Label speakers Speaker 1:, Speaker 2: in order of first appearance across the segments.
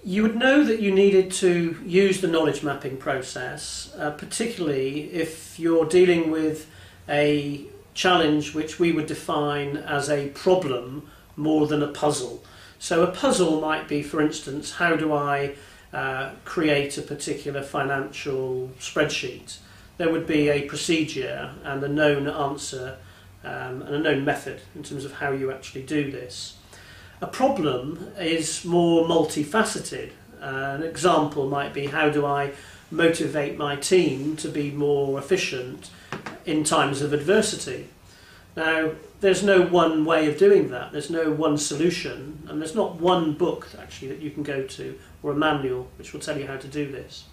Speaker 1: You would know that you needed to use the knowledge mapping process, particularly if you're dealing with a challenge which we would define as a problem more than a puzzle. So a puzzle might be, for instance, how do I create a particular financial spreadsheet? There would be a procedure and a known answer and a known method in terms of how you actually do this. A problem is more multifaceted. An example might be, how do I motivate my team to be more efficient in times of adversity? Now, there's no one way of doing that. There's no one solution, and there's not one book actually that you can go to or a manual which will tell you how to do this.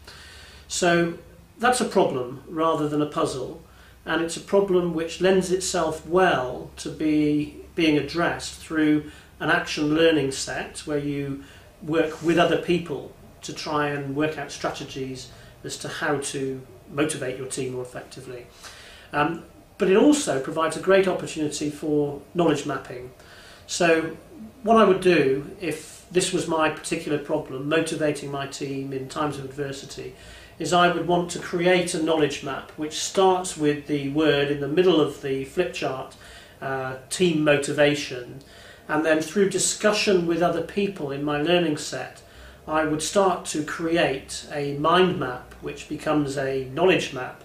Speaker 1: So that's a problem rather than a puzzle, and it's a problem which lends itself well to being addressed through an action learning set where you work with other people to try and work out strategies as to how to motivate your team more effectively. But it also provides a great opportunity for knowledge mapping. So what I would do if this was my particular problem, motivating my team in times of adversity, is I would want to create a knowledge map which starts with the word in the middle of the flip chart, team motivation, and then through discussion with other people in my learning set, I would start to create a mind map which becomes a knowledge map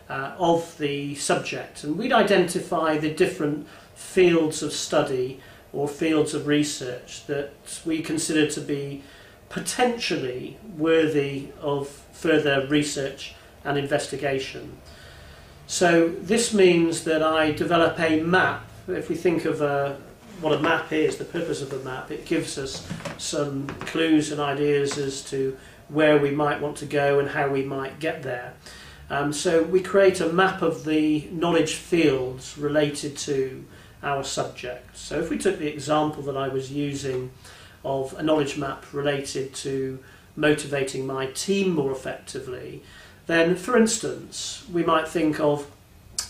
Speaker 1: of the subject. And we'd identify the different fields of study or fields of research that we consider to be potentially worthy of further research and investigation. So this means that I develop a map. If we think of what a map is, the purpose of a map, it gives us some clues and ideas as to where we might want to go and how we might get there. So we create a map of the knowledge fields related to our subject. So if we took the example that I was using of a knowledge map related to motivating my team more effectively, then for instance we might think of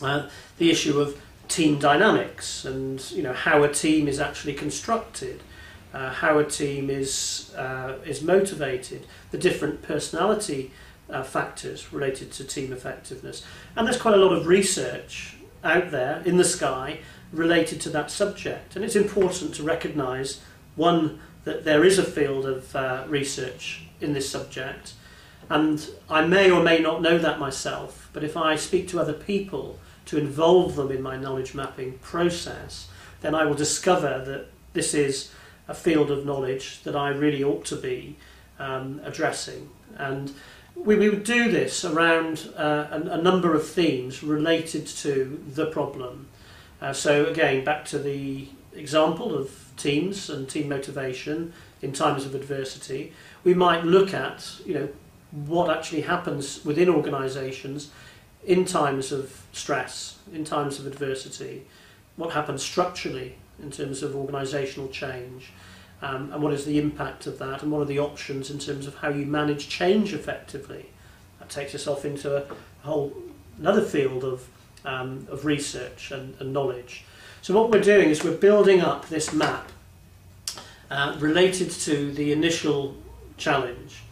Speaker 1: the issue of team dynamics and how a team is actually constructed, how a team is motivated, the different personality factors related to team effectiveness. And there's quite a lot of research out there in the sky related to that subject, and it's important to recognise, one, that there is a field of research in this subject, and I may or may not know that myself, but if I speak to other people to involve them in my knowledge mapping process, then I will discover that this is a field of knowledge that I really ought to be addressing. And we would do this around a number of themes related to the problem. So again, back to the example of teams and team motivation in times of adversity, we might look at what actually happens within organisations in times of stress, in times of adversity, what happens structurally in terms of organisational change, and what is the impact of that, and what are the options in terms of how you manage change effectively. That takes us off into a whole another field of research and knowledge. So what we're doing is we're building up this map related to the initial challenge.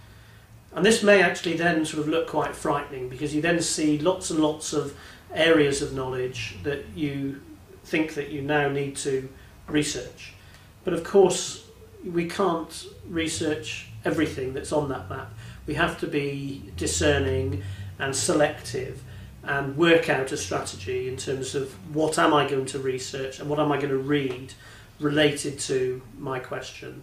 Speaker 1: And this may actually then sort of look quite frightening, because you then see lots and lots of areas of knowledge that you think that you now need to research. But of course, we can't research everything that's on that map. We have to be discerning and selective and work out a strategy in terms of what am I going to research and what am I going to read related to my question.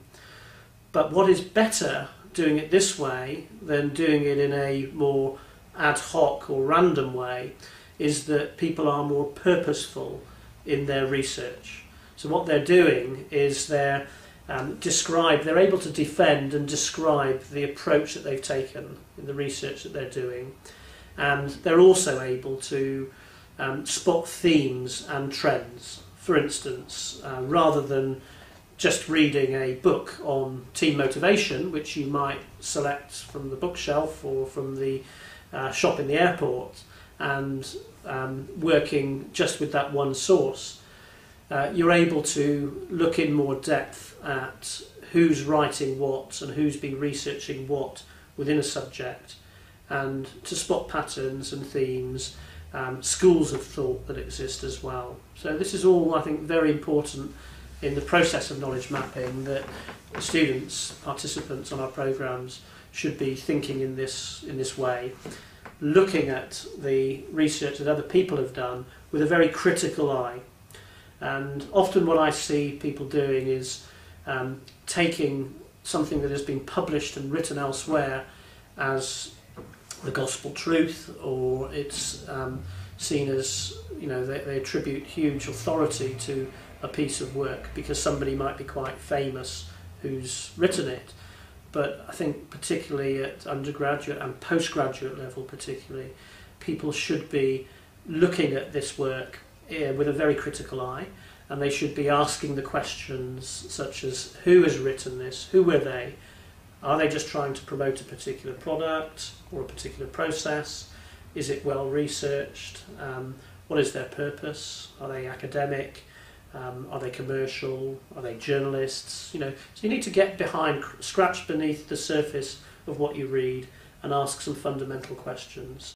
Speaker 1: But what is better doing it this way than doing it in a more ad hoc or random way is that people are more purposeful in their research. So what they're doing is they're able to defend and describe the approach that they've taken in the research that they're doing, and they're also able to spot themes and trends. For instance, rather than just reading a book on team motivation, which you might select from the bookshelf or from the shop in the airport, and working just with that one source, you're able to look in more depth at who's writing what and who's been researching what within a subject, and to spot patterns and themes, schools of thought that exist as well. So this is all, I think, very important in the process of knowledge mapping, that students, participants on our programmes, should be thinking in this way, looking at the research that other people have done with a very critical eye. And often what I see people doing is taking something that has been published and written elsewhere as the gospel truth, or it's seen as, you know, they attribute huge authority to a piece of work because somebody might be quite famous who's written it. But I think particularly at undergraduate and postgraduate level particularly, people should be looking at this work with a very critical eye, and they should be asking the questions such as, who has written this, who were they, are they just trying to promote a particular product or a particular process, is it well researched, what is their purpose, are they academic, are they commercial, are they journalists, you know. So you need to get behind, scratch beneath the surface of what you read and ask some fundamental questions.